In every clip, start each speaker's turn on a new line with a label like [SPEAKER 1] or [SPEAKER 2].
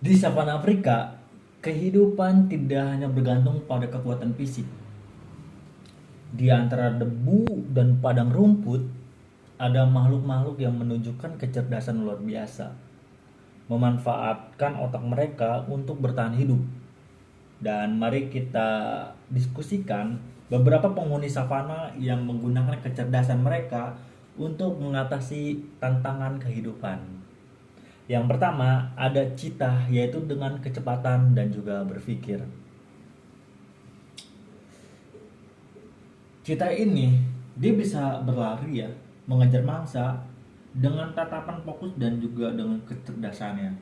[SPEAKER 1] Di savana Afrika, kehidupan tidak hanya bergantung pada kekuatan fisik. Di antara debu dan padang rumput, ada makhluk-makhluk yang menunjukkan kecerdasan luar biasa, memanfaatkan otak mereka untuk bertahan hidup. Dan mari kita diskusikan beberapa penghuni savana yang menggunakan kecerdasan mereka untuk mengatasi tantangan kehidupan. Yang pertama ada cheetah, yaitu dengan kecepatan dan juga berpikir. Cheetah ini dia bisa berlari ya, mengejar mangsa dengan tatapan fokus dan juga dengan kecerdasannya.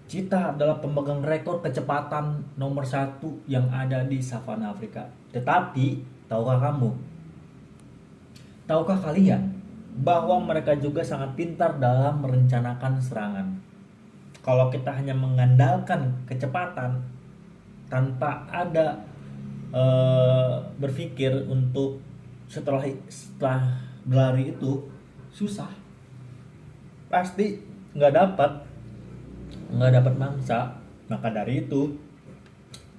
[SPEAKER 1] Cheetah adalah pemegang rekor kecepatan nomor satu yang ada di savana Afrika. Tetapi, tahukah kalian bahwa mereka juga sangat pintar dalam merencanakan serangan? Kalau kita hanya mengandalkan kecepatan tanpa ada berpikir untuk setelah berlari itu susah, pasti nggak dapat nggak dapat mangsa. Maka dari itu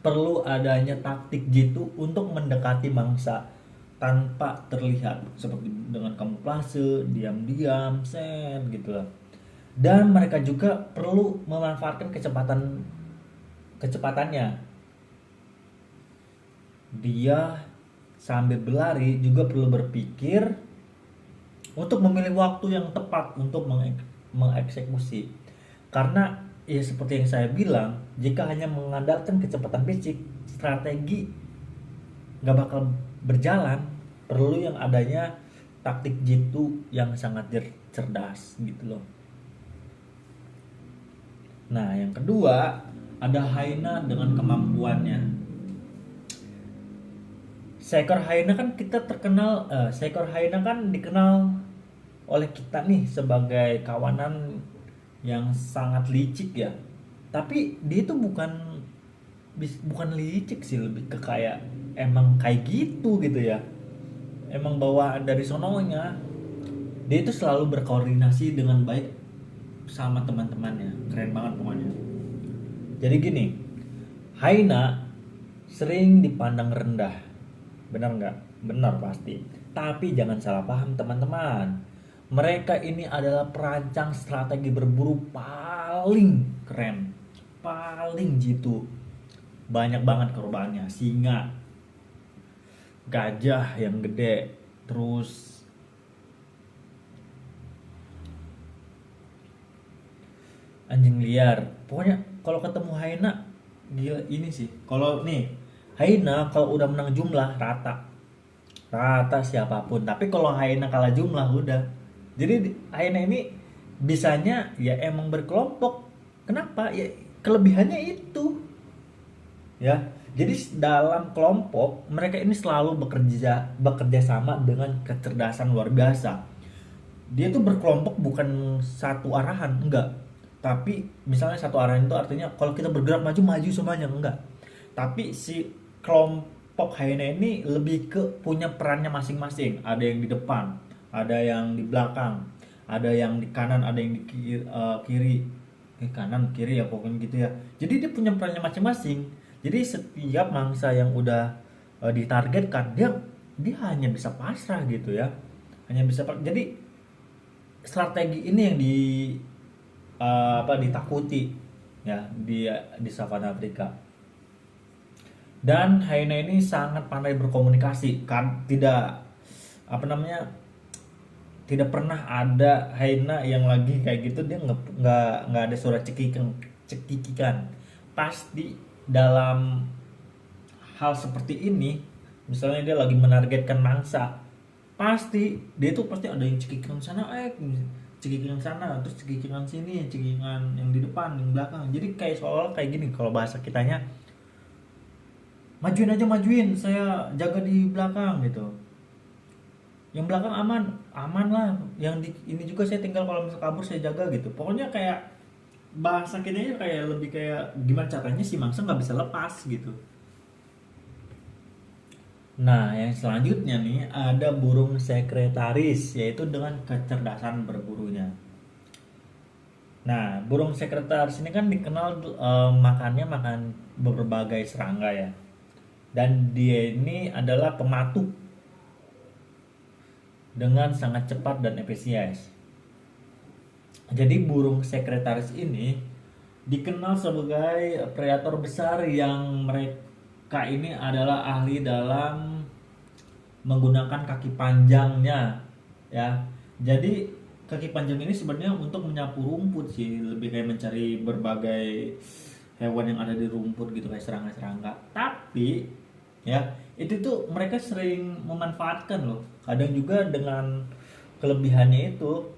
[SPEAKER 1] perlu adanya taktik jitu untuk mendekati mangsa tanpa terlihat, seperti dengan kamuflase, diam-diam, sen gitu lah. Dan mereka juga perlu memanfaatkan kecepatannya. Dia sambil berlari juga perlu berpikir untuk memilih waktu yang tepat untuk mengeksekusi. Karena ya seperti yang saya bilang, jika hanya mengandalkan kecepatan fisik, strategi nggak bakal berjalan. Perlu yang adanya taktik jitu yang sangat cerdas gitu loh. Nah, yang kedua ada hyena dengan kemampuannya. Seekor hyena kan dikenal oleh kita nih sebagai kawanan yang sangat licik ya. Tapi dia itu bukan licik sih, lebih ke kayak emang kayak gitu ya. Emang bawaan dari sononya. Dia itu selalu berkoordinasi dengan baik sama teman-temannya. Keren banget pokoknya. Jadi gini, hyena sering dipandang rendah. Benar nggak? Benar pasti. Tapi jangan salah paham teman-teman. Mereka ini adalah perancang strategi berburu paling keren, paling jitu. Banyak banget korbannya. Singa, gajah yang gede, terus anjing liar. Pokoknya kalau ketemu hyena, gila ini sih. Kalau nih hyena kalau udah menang jumlah rata, rata siapapun. Tapi kalau hyena kalah jumlah udah. Jadi hyena ini bisanya ya emang berkelompok. Kenapa? Ya kelebihannya itu. Ya. Jadi dalam kelompok mereka ini selalu bekerja sama dengan kecerdasan luar biasa. Dia tuh berkelompok bukan satu arahan, enggak. Tapi misalnya satu arahan itu artinya kalau kita bergerak maju maju semuanya, enggak. Tapi si kelompok hyena ini lebih ke punya perannya masing-masing. Ada yang di depan, ada yang di belakang, ada yang di kanan, ada yang di kiri, kanan kiri ya pokoknya gitu ya. Jadi dia punya perannya masing-masing. Jadi setiap mangsa yang udah ditargetkan, dia hanya bisa pasrah gitu ya, hanya bisa jadi strategi ini yang ditakuti ya di savana Afrika. Dan hyena ini sangat pandai berkomunikasi kan, tidak apa namanya tidak pernah ada hyena yang lagi kayak gitu dia nggak ada suara cekikikan. Pasti dalam hal seperti ini, misalnya dia lagi menargetkan mangsa, pasti dia tuh pasti ada yang cekikikan sana, cekikikan sana, terus cekikikan sini, cekikikan yang di depan, yang belakang. Jadi kayak soal kayak gini kalau bahasa kitanya, majuin aja majuin, saya jaga di belakang gitu. Yang belakang aman, aman lah. Yang di ini juga saya tinggal, kalau misal kabur saya jaga gitu. Pokoknya kayak bahasa kitanya kayak lebih kayak gimana caranya si mangsa nggak bisa lepas gitu. Nah, yang selanjutnya nih ada burung sekretaris, yaitu dengan kecerdasan berburunya. Nah, burung sekretaris ini kan dikenal makannya makan berbagai serangga ya. Dan dia ini adalah pematuk dengan sangat cepat dan efisien. Jadi burung sekretaris ini dikenal sebagai predator besar yang mereka ini adalah ahli dalam menggunakan kaki panjangnya ya. Jadi kaki panjang ini sebenarnya untuk menyapu rumput sih, lebih kayak mencari berbagai hewan yang ada di rumput gitu kayak serangga-serangga. Tapi ya itu tuh mereka sering memanfaatkan loh. Kadang juga dengan kelebihannya itu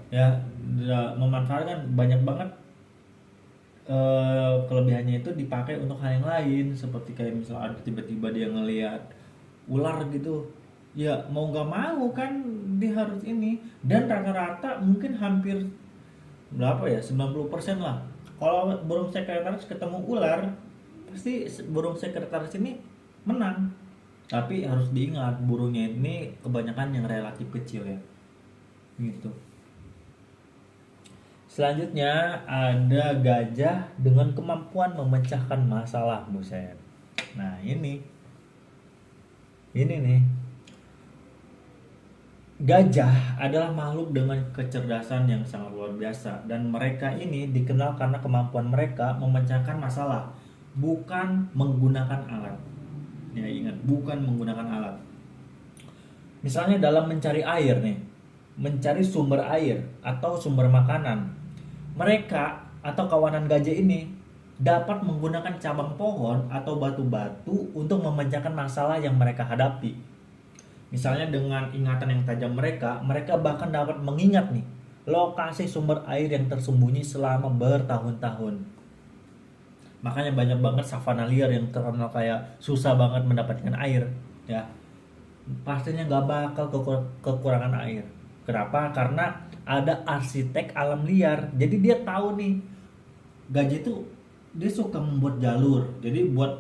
[SPEAKER 1] ya memanfaatkan banyak banget kelebihannya itu dipakai untuk hal yang lain seperti kayak misalnya ada tiba-tiba dia ngelihat ular gitu ya mau nggak mau kan dia harus ini dan rata-rata mungkin hampir berapa ya 90% lah kalau burung sekretaris ketemu ular pasti burung sekretaris ini menang tapi harus diingat burungnya ini kebanyakan yang relatif kecil ya gitu. Selanjutnya ada gajah dengan kemampuan memecahkan masalah, buset. Nah, ini nih. Gajah adalah makhluk dengan kecerdasan yang sangat luar biasa dan mereka ini dikenal karena kemampuan mereka memecahkan masalah, bukan menggunakan alat. Ya, ingat, bukan menggunakan alat. Misalnya dalam mencari air nih, mencari sumber air atau sumber makanan. Mereka atau kawanan gajah ini dapat menggunakan cabang pohon atau batu-batu untuk memecahkan masalah yang mereka hadapi. Misalnya dengan ingatan yang tajam mereka, mereka bahkan dapat mengingat nih lokasi sumber air yang tersembunyi selama bertahun-tahun. Makanya banyak banget savana liar yang terkenal kayak susah banget mendapatkan air, ya. Pastinya nggak bakal kekurangan air. Kenapa? Karena ada arsitek alam liar. Jadi dia tahu nih gajah itu dia suka membuat jalur. Jadi buat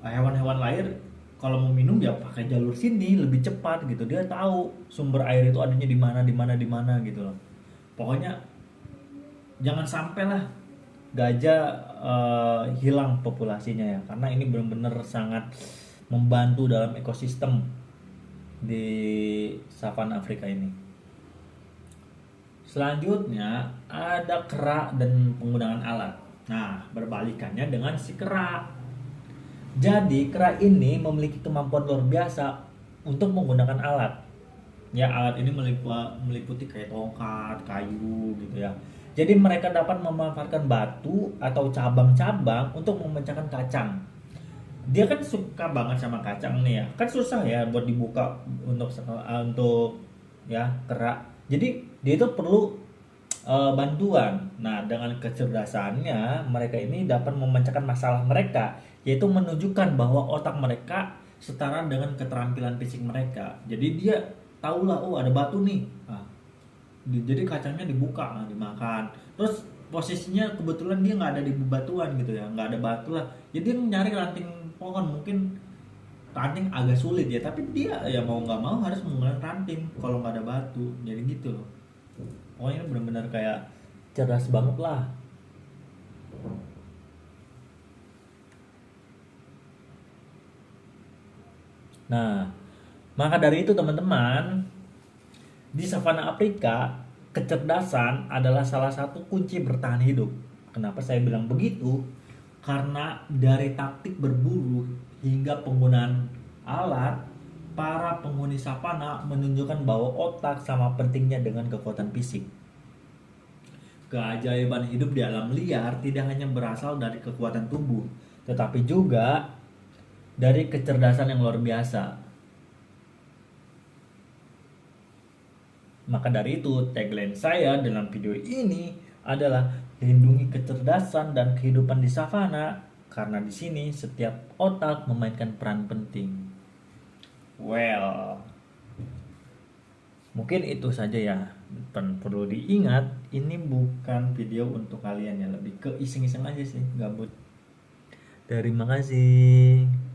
[SPEAKER 1] hewan-hewan lain kalau mau minum ya pakai jalur sini lebih cepat gitu. Dia tahu sumber air itu adanya di mana gitu loh. Pokoknya jangan sampai lah gajah hilang populasinya ya karena ini benar-benar sangat membantu dalam ekosistem di savana Afrika ini. Selanjutnya ada kera dan penggunaan alat. Nah, berbalikannya dengan si kera. Jadi kera ini memiliki kemampuan luar biasa untuk menggunakan alat. Ya, alat ini meliputi kayak tongkat, kayu gitu ya. Jadi mereka dapat memanfaatkan batu atau cabang-cabang untuk memecahkan kacang. Dia kan suka banget sama kacang nih ya. Kan susah ya buat dibuka untuk ya kera. Jadi dia itu perlu bantuan. Nah, dengan kecerdasannya mereka ini dapat memecahkan masalah mereka, yaitu menunjukkan bahwa otak mereka setara dengan keterampilan fisik mereka. Jadi dia tahulah oh ada batu nih. Nah, jadi kacangnya dibuka, nah, dimakan. Terus posisinya kebetulan dia nggak ada di bebatuan gitu ya, nggak ada batu lah. Jadi dia nyari ranting pohon mungkin ranting agak sulit ya, tapi dia ya mau nggak mau harus menggunakan ranting kalau nggak ada batu. Jadi gitu loh. Pokoknya ini benar-benar kayak cerdas banget lah. Nah, maka dari itu teman-teman, di savana Afrika, kecerdasan adalah salah satu kunci bertahan hidup. Kenapa saya bilang begitu? Karena dari taktik berburu hingga penggunaan alat, para penghuni savana menunjukkan bahwa otak sama pentingnya dengan kekuatan fisik. Keajaiban hidup di alam liar tidak hanya berasal dari kekuatan tubuh, tetapi juga dari kecerdasan yang luar biasa. Maka dari itu, tagline saya dalam video ini adalah lindungi kecerdasan dan kehidupan di savana karena di sini setiap otak memainkan peran penting. Well, mungkin itu saja ya. Dan perlu diingat, ini bukan video untuk kalian ya, lebih ke iseng-iseng aja sih, gabut. Terima kasih.